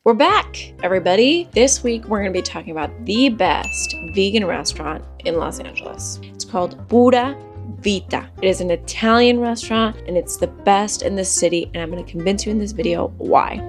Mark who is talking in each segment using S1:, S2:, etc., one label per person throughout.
S1: We're back, everybody. This week, we're going to be talking about the best vegan restaurant in Los Angeles. It's called Pura Vita. It is an Italian restaurant, and it's the best in the city, and I'm going to convince you in this video why.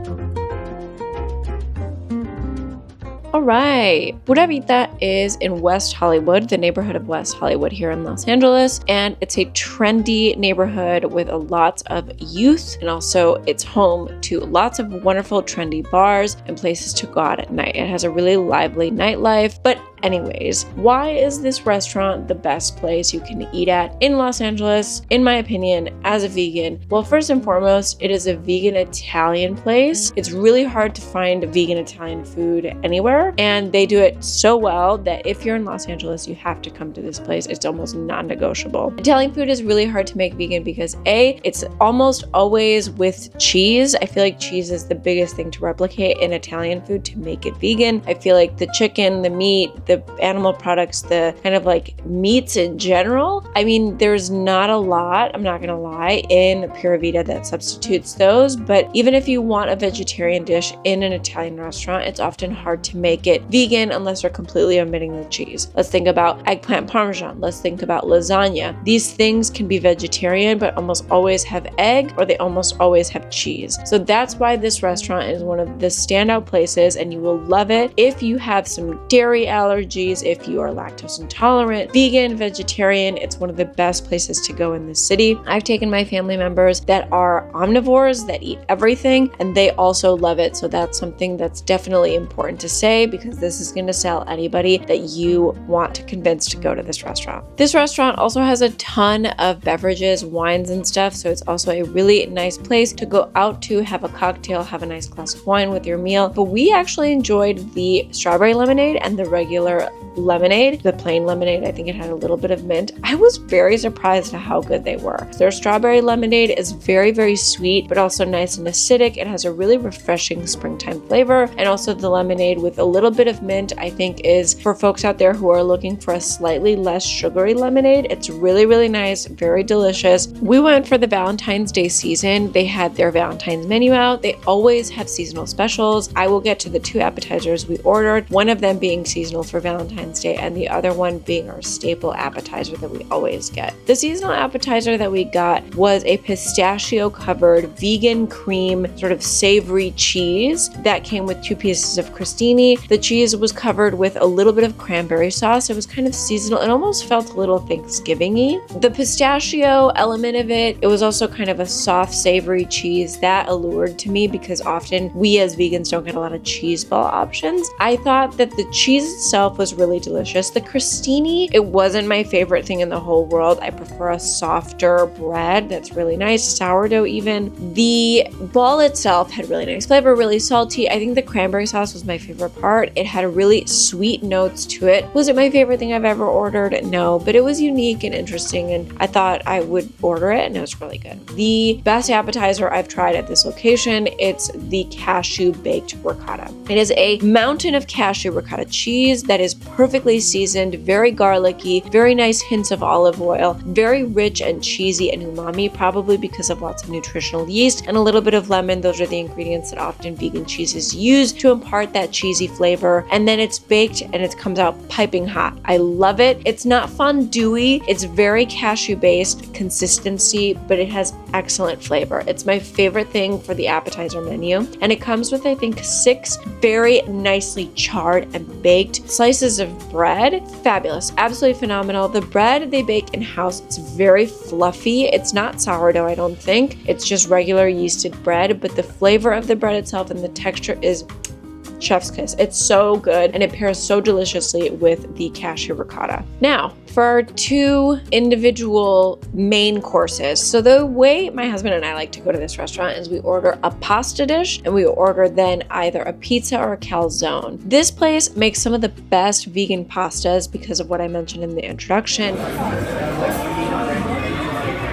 S1: All right, Pura Vita is in West Hollywood, the neighborhood of West Hollywood here in Los Angeles, and it's a trendy neighborhood with a lot of youth, and also it's home to lots of wonderful trendy bars and places to go out at night. It has a really lively nightlife, but anyways, why is this restaurant the best place you can eat at in Los Angeles, in my opinion, as a vegan? Well, first and foremost, it is a vegan Italian place. It's really hard to find vegan Italian food anywhere, and they do it so well that if you're in Los Angeles, you have to come to this place. It's almost non-negotiable. Italian food is really hard to make vegan because A, it's almost always with cheese. I feel like cheese is the biggest thing to replicate in Italian food to make it vegan. I feel like the chicken, the meat, the animal products, the kind of like meats in general, I mean, there's not a lot, I'm not gonna lie, in Pura Vita that substitutes those, but even if you want a vegetarian dish in an Italian restaurant, it's often hard to make it vegan unless you're completely omitting the cheese. Let's think about eggplant parmesan, let's think about lasagna. These things can be vegetarian, but almost always have egg, or they almost always have cheese. So that's why this restaurant is one of the standout places, and you will love it if you have some dairy allergies, if you are lactose intolerant, vegan, vegetarian. It's one of the best places to go in this city. I've taken my family members that are omnivores, that eat everything, and they also love it. So that's something that's definitely important to say, because this is going to sell anybody that you want to convince to go to this restaurant. This restaurant also has a ton of beverages, wines and stuff. So it's also a really nice place to go out to, have a cocktail, have a nice glass of wine with your meal. But we actually enjoyed the strawberry lemonade and the regular lemonade. The plain lemonade, I think it had a little bit of mint. I was very surprised at how good they were. Their strawberry lemonade is very, very sweet, but also nice and acidic. It has a really refreshing springtime flavor. And also the lemonade with a little bit of mint, I think, is for folks out there who are looking for a slightly less sugary lemonade. It's really, really nice, very delicious. We went for the Valentine's Day season. They had their Valentine's menu out. They always have seasonal specials. I will get to the two appetizers we ordered, one of them being seasonal for Valentine's Day and the other one being our staple appetizer that we always get. The seasonal appetizer that we got was a pistachio covered vegan cream sort of savory cheese that came with 2 pieces of crostini. The cheese was covered with a little bit of cranberry sauce. It was kind of seasonal. It almost felt a little Thanksgiving-y. The pistachio element of it was also kind of a soft savory cheese that allured to me, because often we as vegans don't get a lot of cheese ball options. I thought that the cheese itself was really delicious. The crostini, it wasn't my favorite thing in the whole world. I prefer a softer bread that's really nice, sourdough even. The ball itself had really nice flavor, really salty. I think the cranberry sauce was my favorite part. It had a really sweet notes to it. Was it my favorite thing I've ever ordered? No, but it was unique and interesting, and I thought I would order it, and it was really good. The best appetizer I've tried at this location, it's the cashew baked ricotta. It is a mountain of cashew ricotta cheese that is perfectly seasoned, very garlicky, very nice hints of olive oil, very rich and cheesy and umami, probably because of lots of nutritional yeast and a little bit of lemon. Those are the ingredients that often vegan cheeses use to impart that cheesy flavor. And then it's baked and it comes out piping hot. I love it. It's not fondue-y. It's very cashew-based consistency, but it has excellent flavor. It's my favorite thing for the appetizer menu. And it comes with, I think, 6 very nicely charred and baked slices of bread. Fabulous. Absolutely phenomenal. The bread they bake in-house. It's very fluffy. It's not sourdough, I don't think. It's just regular yeasted bread, but the flavor of the bread itself and the texture is chef's kiss. It's so good, and it pairs so deliciously with the cashew ricotta. Now, for our 2 individual main courses. So the way my husband and I like to go to this restaurant is we order a pasta dish, and we order then either a pizza or a calzone. This place makes some of the best vegan pastas because of what I mentioned in the introduction.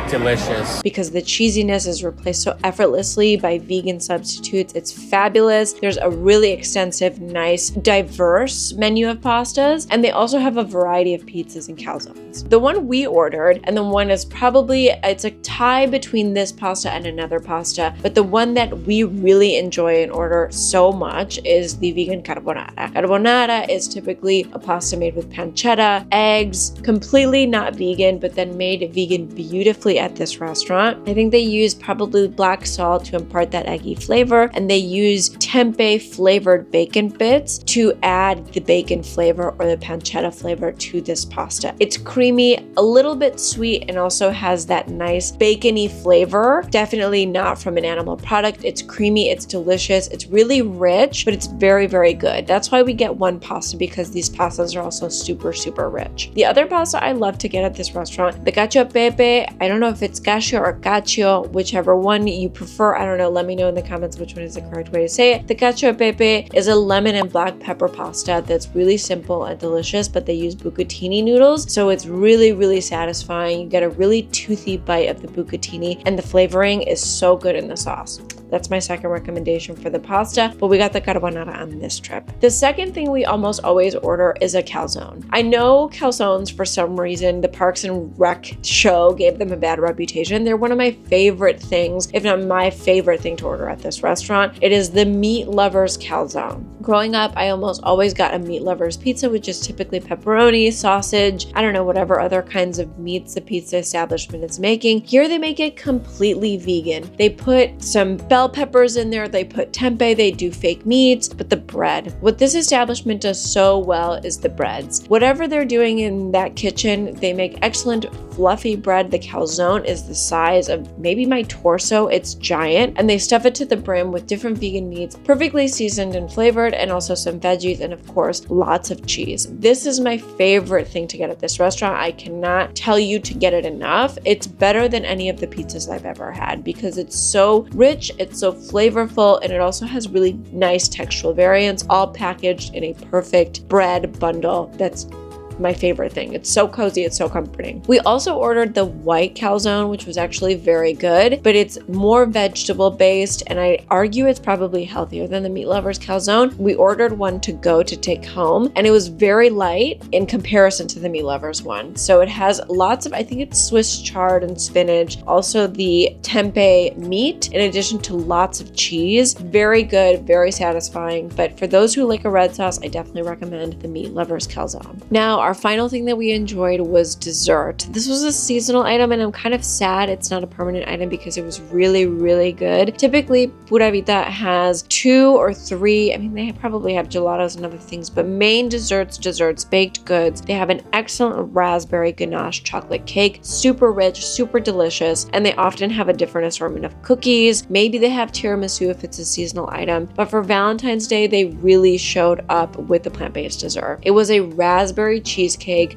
S2: delicious.
S1: Because the cheesiness is replaced so effortlessly by vegan substitutes. It's fabulous. There's a really extensive, nice, diverse menu of pastas, and they also have a variety of pizzas and calzones. The one we ordered, and the one is probably, it's a tie between this pasta and another pasta, but the one that we really enjoy and order so much is the vegan carbonara. Carbonara is typically a pasta made with pancetta, eggs, completely not vegan, but then made vegan beautifully at this restaurant. I think they use probably black salt to impart that eggy flavor, and they use tempeh flavored bacon bits to add the bacon flavor or the pancetta flavor to this pasta. It's creamy, a little bit sweet, and also has that nice bacony flavor. Definitely not from an animal product. It's creamy, it's delicious, it's really rich, but it's very, very good. That's why we get one pasta, because these pastas are also super, super rich. The other pasta I love to get at this restaurant, the cacio e pepe, I don't know if it's cacio or cacio, whichever one you prefer. I don't know. Let me know in the comments which one is the correct way to say it. The cacio e pepe is a lemon and black pepper pasta that's really simple and delicious, but they use bucatini noodles, so it's really, really satisfying. You get a really toothy bite of the bucatini, and the flavoring is so good in the sauce. That's my second recommendation for the pasta, but we got the carbonara on this trip. The second thing we almost always order is a calzone. I know calzones, for some reason, the Parks and Rec show gave them a bad reputation. They're one of my favorite things, if not my favorite thing to order at this restaurant. It is the meat lover's calzone. Growing up, I almost always got a meat lover's pizza, which is typically pepperoni, sausage, I don't know, whatever other kinds of meats the pizza establishment is making. Here they make it completely vegan. They put some bell peppers in there, they put tempeh, they do fake meats, but the bread. What this establishment does so well is the breads. Whatever they're doing in that kitchen, they make excellent fluffy bread. The calzone is the size of maybe my torso. It's giant, and they stuff it to the brim with different vegan meats, perfectly seasoned and flavored, and also some veggies, and of course, lots of cheese. This is my favorite thing to get at this restaurant. I cannot tell you to get it enough. It's better than any of the pizzas I've ever had because it's so rich, it's so flavorful, and it also has really nice textural variants, all packaged in a perfect bread bundle that's my favorite thing. It's so cozy, it's so comforting. We also ordered the white calzone, which was actually very good, but it's more vegetable based, and I argue it's probably healthier than the meat lover's calzone. We ordered one to go to take home, and it was very light in comparison to the meat lover's one. So it has lots of, I think it's Swiss chard and spinach, also the tempeh meat, in addition to lots of cheese. Very good, very satisfying, but for those who like a red sauce, I definitely recommend the meat lover's calzone. Now, our final thing that we enjoyed was dessert. This was a seasonal item, and I'm kind of sad it's not a permanent item because it was really, really good. Typically, Pura Vita has 2 or 3, I mean, they probably have gelatos and other things, but main desserts, baked goods. They have an excellent raspberry ganache chocolate cake, super rich, super delicious, and they often have a different assortment of cookies. Maybe they have tiramisu if it's a seasonal item, but for Valentine's Day, they really showed up with the plant-based dessert. It was a raspberry cheesecake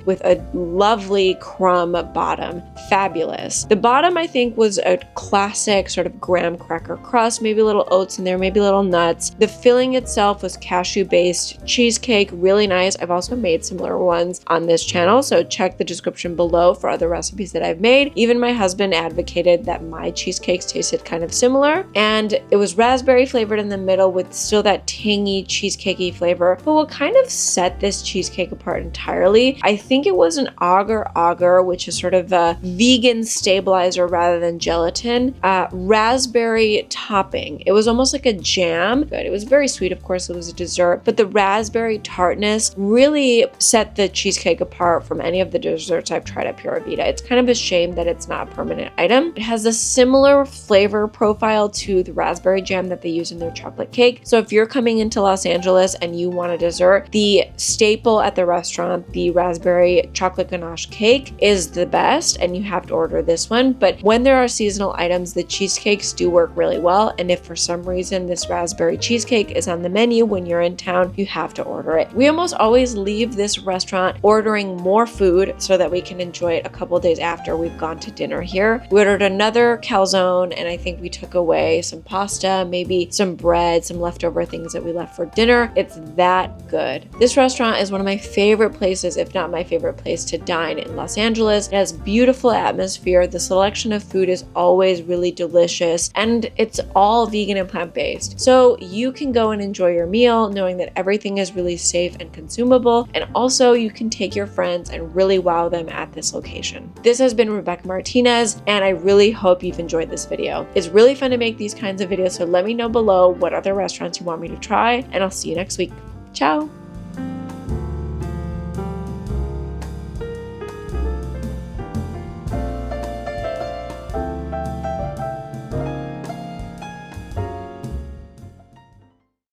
S1: with a lovely crumb bottom. Fabulous. The bottom, I think, was a classic sort of graham cracker crust, maybe a little oats in there, maybe a little nuts. The filling itself was cashew-based cheesecake, really nice. I've also made similar ones on this channel, so check the description below for other recipes that I've made. Even my husband advocated that my cheesecakes tasted kind of similar, and it was raspberry flavored in the middle with still that tangy cheesecakey flavor. But what kind of set this cheesecake apart entirely, I think it was an agar, which is sort of a vegan stabilizer rather than gelatin, raspberry topping. It was almost like a jam, but it was very sweet. Of course, it was a dessert, but the raspberry tartness really set the cheesecake apart from any of the desserts I've tried at Pura Vita. It's kind of a shame that it's not a permanent item. It has a similar flavor profile to the raspberry jam that they use in their chocolate cake. So if you're coming into Los Angeles and you want a dessert, the staple at the restaurant, the raspberry chocolate ganache cake, is the best, and you have to order this one. But when there are seasonal items, the cheesecakes do work really well, and if for some reason this raspberry cheesecake is on the menu when you're in town, you have to order it. We almost always leave this restaurant ordering more food so that we can enjoy it a couple days after we've gone to dinner here. We ordered another calzone, and I think we took away some pasta, maybe some bread, some leftover things that we left for dinner. It's that good. This restaurant is one of my favorite places places, if not my favorite place to dine in Los Angeles. It has beautiful atmosphere. The selection of food is always really delicious, and it's all vegan and plant-based. So you can go and enjoy your meal knowing that everything is really safe and consumable, and also you can take your friends and really wow them at this location. This has been Rebeca Martinez, and I really hope you've enjoyed this video. It's really fun to make these kinds of videos, so let me know below what other restaurants you want me to try, and I'll see you next week. Ciao!